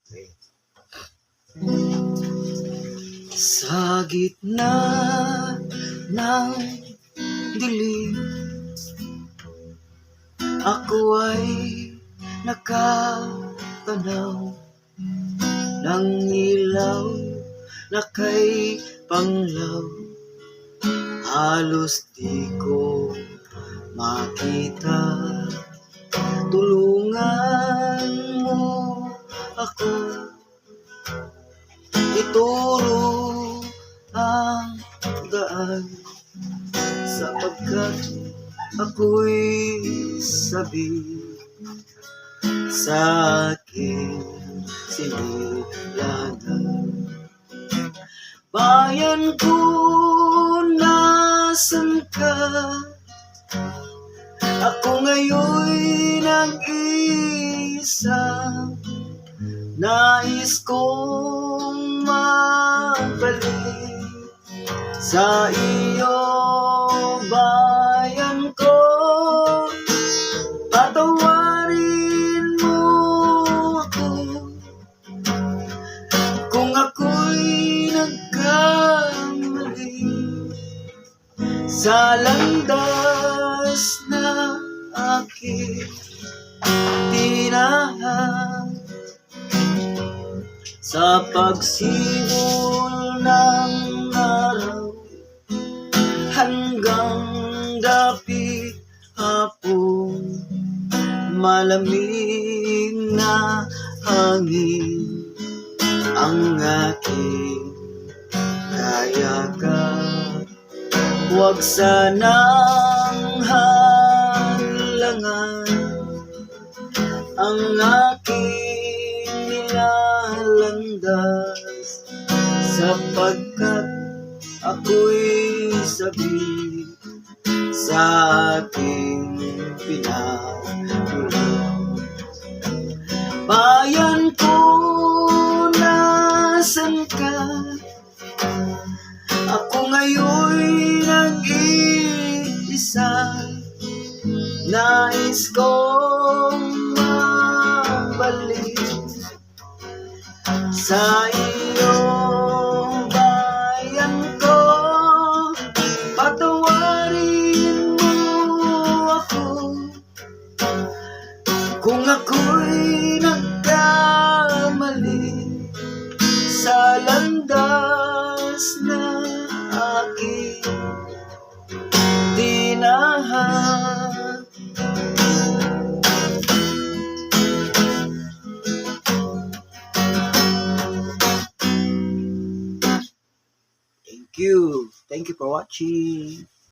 Okay. Sa gitna ng dilim, ako ay nakatanaw ng ilaw na kay Panglaw. Halos di ko makita. Tulungan mo ako, ituro ang daan, sapagkat ako'y sabi sa aking sinilangan. Bayan ko, nasan ka? Ako ngayon'y nag-iisa. Nais kong magbalik sa iyo, bayan ko. Patawarin mo ako kung ako'y nagkamali sa landas na aking tinahan. Sa pagsibol ng araw hanggang dapit hapon, malamig na hangin ang aking kayakan. Huwag sanang halangan ang aking nilalandas, sapagkat ako'y sabi sa aking pinagmulan. Bayan ko, nasan ka? Ako ngayon'y nag-iisa. Nais kong mabalik sa iyo, bayan ko. Patawarin mo ako kung ako'y nagkamali sa landas na aking tinahan. Thank you for watching.